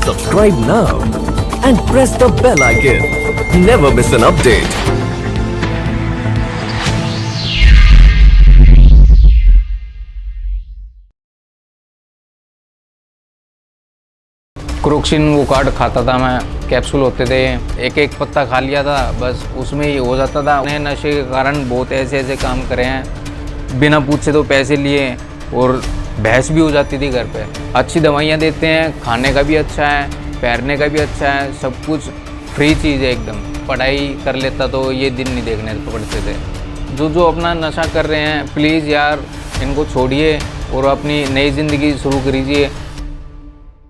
Subscribe now and press the bell icon. Never miss an update. क्रोक्सिन वो card खाता था मैं, कैप्सूल होते थे, एक एक पत्ता खा लिया था, बस उसमें ही हो जाता था। उन्हें नशे के कारण बहुत ऐसे ऐसे काम करे हैं, बिना पूछे तो पैसे लिए और बहस भी हो जाती थी घर पे। अच्छी दवाइयाँ देते हैं, खाने का भी अच्छा है, पहनने का भी अच्छा है, सब कुछ फ्री चीज़ है एकदम। पढ़ाई कर लेता तो ये दिन नहीं देखने पड़ते थे। जो अपना नशा कर रहे हैं प्लीज़ यार इनको छोड़िए और अपनी नई ज़िंदगी शुरू करिए।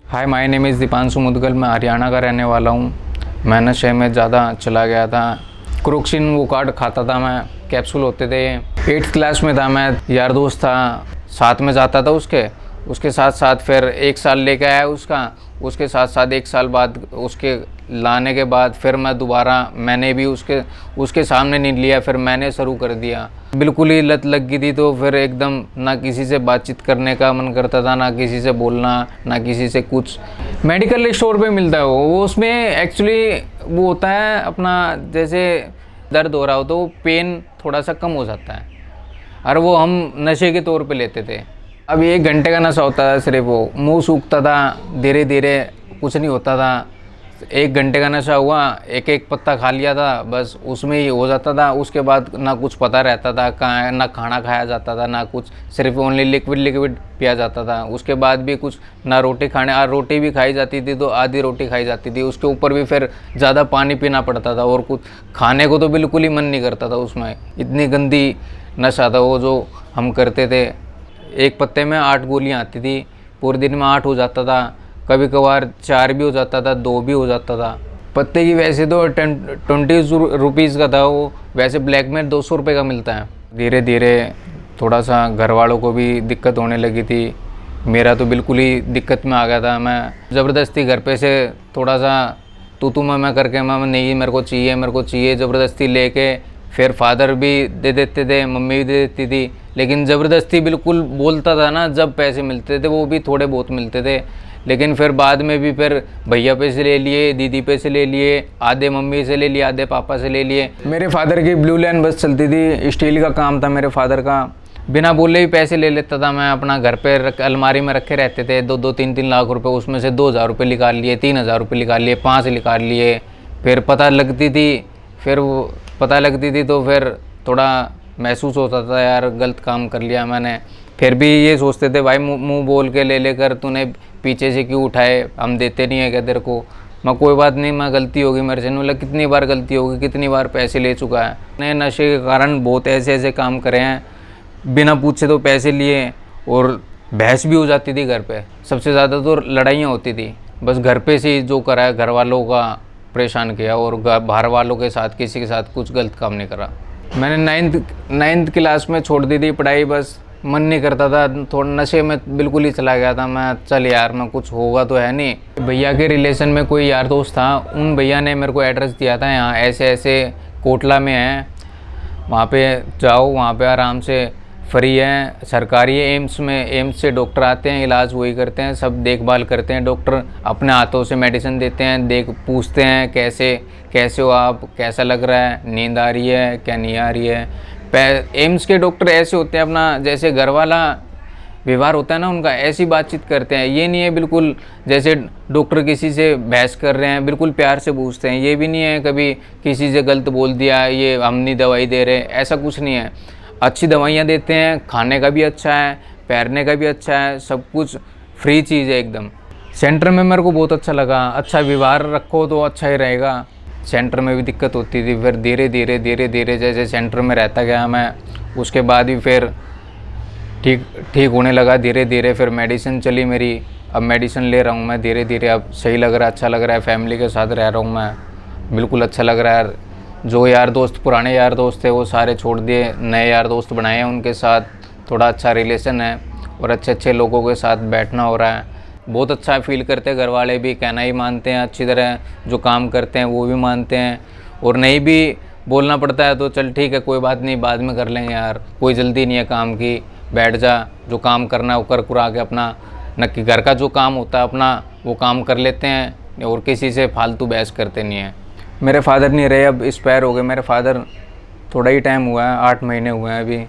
Hi, my name is Deepanshu Mudgal. मैं हरियाणा का रहने वाला हूँ। मैं नशे में ज़्यादा चला गया था। क्रोक्सिन वो कार्ड खाता था मैं, कैप्सूल होते थे। 8th क्लास में था मैं, यार दोस्त था, साथ में जाता था उसके साथ साथ फिर 1 साल लेके आया उसके साथ साथ 1 साल बाद उसके लाने के बाद फिर मैं दोबारा मैंने भी उसके सामने नहीं लिया, फिर मैंने शुरू कर दिया। बिल्कुल ही लत लग गई थी तो फिर एकदम ना किसी से बातचीत करने का मन करता था, ना किसी से बोलना, ना किसी से कुछ। मेडिकल स्टोर पे मिलता है वो उसमें एक्चुअली वो होता है अपना, जैसे दर्द हो रहा हो तो पेन थोड़ा सा कम हो जाता है, और वो हम नशे के तौर पे लेते थे। अब 1 घंटे का नशा होता था सिर्फ, वो मुंह सूखता था, धीरे धीरे कुछ नहीं होता था। 1 घंटे का नशा हुआ, एक एक पत्ता खा लिया था, बस उसमें ही हो जाता था। उसके बाद ना कुछ पता रहता था कहाँ, ना खाना खाया जाता था, ना कुछ, सिर्फ ओनली लिक्विड पिया जाता था। उसके बाद भी कुछ ना रोटी रोटी भी खाई जाती थी तो आधी रोटी खाई जाती थी, उसके ऊपर भी फिर ज़्यादा पानी पीना पड़ता था, और कुछ खाने को तो बिल्कुल ही मन नहीं करता था उसमें। इतनी गंदी नशा था वो जो हम करते थे। 1 पत्ते में 8 गोलियाँ आती थी, पूरे दिन में 8 हो जाता था, कभी कभार 4 भी हो जाता था, 2 भी हो जाता था। पत्ते की वैसे तो 20 रुपीज़ का था वो, वैसे ब्लैक में 200 रुपये का मिलता है। धीरे धीरे थोड़ा सा घर वालों को भी दिक्कत होने लगी थी, मेरा तो बिल्कुल ही दिक्कत में आ गया था। मैं ज़बरदस्ती घर पे से थोड़ा सा तू मैं करके, मैं नहीं मेरे को चाहिए ज़बरदस्ती लेके, फिर फादर भी दे देते थे, मम्मी भी दे देती थी, लेकिन ज़बरदस्ती बिल्कुल बोलता था ना, जब पैसे मिलते थे वो भी थोड़े बहुत मिलते थे। लेकिन फिर बाद में भी फिर भैया पे से ले लिए, दीदी पे से ले लिए, आधे मम्मी से ले लिए, आधे पापा से ले लिए। मेरे फादर की ब्लू लाइन बस चलती थी, स्टील का काम था मेरे फादर का। बिना बोले ही पैसे ले लेता था मैं, अपना घर पे अलमारी में रखे रहते थे 2-2, 3-3 लाख रुपए, उसमें से 2,000 रुपये निकाल लिए, 3,000 रुपये निकाल लिए, 5 निकाल लिए। फिर पता लगती थी तो फिर थोड़ा महसूस होता था यार गलत काम कर लिया मैंने। फिर भी ये सोचते थे भाई मुंह बोल के ले लेकर तूने पीछे से क्यों उठाए, हम देते नहीं है क्या तेरे को। मैं कोई बात नहीं, मैं गलती होगी मेरे से। मतलब कितनी बार गलती होगी, कितनी बार पैसे ले चुका है। मैंने नशे के कारण बहुत ऐसे ऐसे काम करे हैं, बिना पूछे तो पैसे लिए, और बहस भी हो जाती थी घर पे। सबसे ज़्यादा तो लड़ाइयाँ होती थी, बस घर पे से जो करा है, घर वालों का परेशान किया, और बाहर वालों के साथ किसी के साथ कुछ गलत काम नहीं करा। मैंने 9th क्लास में छोड़ दी थी पढ़ाई, बस मन नहीं करता था, थोड़ा नशे में बिल्कुल ही चला गया था मैं। चल यार, मैं कुछ होगा तो है नहीं। भैया के रिलेशन में कोई यार दोस्त था, उन भैया ने मेरे को एड्रेस दिया था, यहाँ ऐसे ऐसे कोटला में है, वहाँ पे जाओ, वहाँ पे आराम से फ्री है, सरकारी है। एम्स से डॉक्टर आते हैं, इलाज वही करते हैं, सब देखभाल करते हैं। डॉक्टर अपने हाथों से मेडिसिन देते हैं, पूछते हैं कैसे हो आप, कैसा लग रहा है, नींद आ रही है क्या नहीं आ रही है। एम्स के डॉक्टर ऐसे होते हैं, अपना जैसे घर वाला व्यवहार होता है ना उनका, ऐसी बातचीत करते हैं। ये नहीं है बिल्कुल जैसे डॉक्टर किसी से बहस कर रहे हैं, बिल्कुल प्यार से पूछते हैं। ये भी नहीं है कभी किसी से गलत बोल दिया, ये हम नहीं दवाई दे रहे, ऐसा कुछ नहीं है। अच्छी दवाइयाँ देते हैं, खाने का भी अच्छा है, पहनने का भी अच्छा है, सब कुछ फ्री चीज़ है एकदम। सेंटर में मेरे को बहुत अच्छा लगा, अच्छा व्यवहार रखो तो अच्छा ही रहेगा। सेंटर में भी दिक्कत होती थी, फिर धीरे धीरे जैसे सेंटर में रहता गया मैं, उसके बाद भी फिर ठीक होने लगा धीरे धीरे। फिर मेडिसिन चली मेरी, अब मेडिसिन ले रहा हूँ मैं धीरे धीरे, अब सही लग रहा है, अच्छा लग रहा है। फैमिली के साथ रह रहा हूँ मैं, बिल्कुल अच्छा लग रहा है। जो यार दोस्त, पुराने यार दोस्त थे वो सारे छोड़ दिए, नए यार दोस्त बनाए हैं, उनके साथ थोड़ा अच्छा रिलेशन है, और अच्छे लोगों के साथ बैठना हो रहा है। बहुत अच्छा फील करते हैं, घर वाले भी कहना ही मानते हैं अच्छी तरह, जो काम करते हैं वो भी मानते हैं। और नहीं भी बोलना पड़ता है तो चल ठीक है, कोई बात नहीं, बाद में कर लेंगे यार, कोई जल्दी नहीं है काम की, बैठ जा, जो काम करना है वो कर कुरा के अपना न कि घर का जो काम होता है अपना वो काम कर लेते हैं और किसी से फालतू बहस करते नहीं हैं। मेरे फादर नहीं रहे, अब एक्सपायर हो गए मेरे फादर, थोड़ा ही टाइम हुआ है, 8 महीने हुए हैं अभी।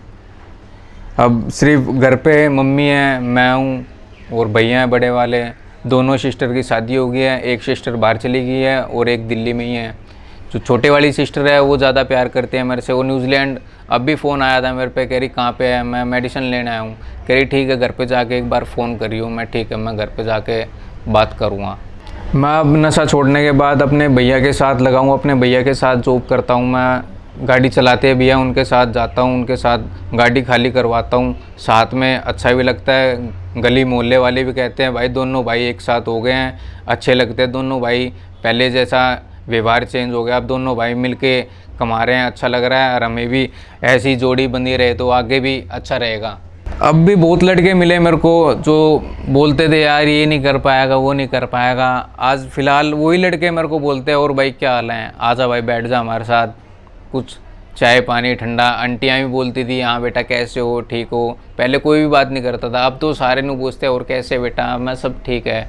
अब सिर्फ घर पे मम्मी है, मैं हूँ और भैया हैं बड़े वाले। दोनों सिस्टर की शादी हो गई है, एक सिस्टर बाहर चली गई है और एक दिल्ली में ही है। जो छोटे वाली सिस्टर है वो ज़्यादा प्यार करते हैं मेरे से, वो न्यूजीलैंड। अब भी फ़ोन आया था मेरे पे, कह रही कहाँ पे है, मैं मेडिसिन लेने आया हूँ। कह रही ठीक है घर पे जाके एक बार फ़ोन करियो। मैं ठीक है, मैं घर पे जाके बात करूँगा। मैं अब नशा छोड़ने के बाद अपने भैया के साथ लगा हूँ, अपने भैया के साथ जॉब करता हूँ। मैं गाड़ी चलाते हैं भैया, उनके साथ जाता हूँ, उनके साथ गाड़ी खाली करवाता हूँ। साथ में अच्छा भी लगता है, गली मोहल्ले वाले भी कहते हैं भाई दोनों भाई एक साथ हो गए हैं, अच्छे लगते हैं दोनों भाई। पहले जैसा व्यवहार चेंज हो गया, अब दोनों भाई मिलके कमा रहे हैं, अच्छा लग रहा है। और हमें भी ऐसी जोड़ी बनी रहे तो आगे भी अच्छा रहेगा। अब भी बहुत लड़के मिले मेरे को जो बोलते थे यार ये नहीं कर पाएगा, वो नहीं कर पाएगा। आज फ़िलहाल वही लड़के मेरे को बोलते हैं और भाई क्या हाल है, आजा भाई बैठ जा हमारे साथ, कुछ चाय पानी ठंडा। आंटियाँ भी बोलती थी हाँ बेटा कैसे हो, ठीक हो। पहले कोई भी बात नहीं करता था, अब तो सारे ਨੂੰ पूछते हैं और कैसे बेटा, मैं सब ठीक है,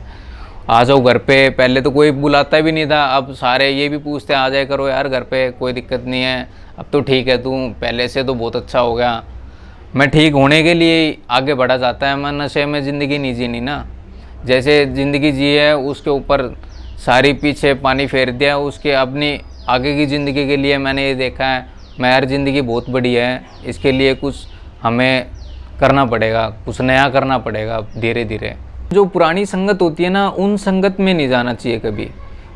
आ जाओ घर पे। पहले तो कोई बुलाता भी नहीं था, अब सारे ये भी पूछते हैं आ जाए करो यार घर पे, कोई दिक्कत नहीं है, अब तो ठीक है तू, पहले से तो बहुत अच्छा हो गया। मैं ठीक होने के लिए आगे बढ़ा जाता है। मैं नशे में ज़िंदगी नहीं जीनी ना, जैसे ज़िंदगी जी है उसके ऊपर सारी पीछे पानी फेर दिया। उसके अपनी आगे की ज़िंदगी के लिए मैंने ये देखा है मैं यार ज़िंदगी बहुत बड़ी है, इसके लिए कुछ हमें करना पड़ेगा, कुछ नया करना पड़ेगा धीरे धीरे। जो पुरानी संगत होती है ना, उन संगत में नहीं जाना चाहिए कभी।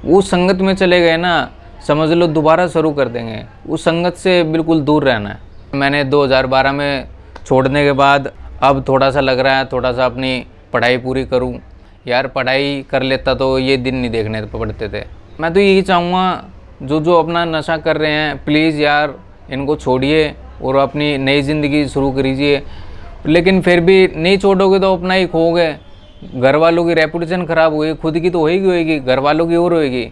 उस संगत में चले गए ना, समझ लो दोबारा शुरू कर देंगे। उस संगत से बिल्कुल दूर रहना है। मैंने 2012 में छोड़ने के बाद अब थोड़ा सा लग रहा है थोड़ा सा अपनी पढ़ाई पूरी करूं। यार पढ़ाई कर लेता तो ये दिन नहीं देखने पड़ते थे। मैं तो यही चाहूँगा जो जो अपना नशा कर रहे हैं प्लीज़ यार इनको छोड़िए और अपनी नई ज़िंदगी शुरू करिए। लेकिन फिर भी नहीं छोड़ोगे तो अपना ही खोओगे। घर वालों की रेपुटेशन ख़राब होगी, खुद की तो होएगी, घर वालों की और होएगी।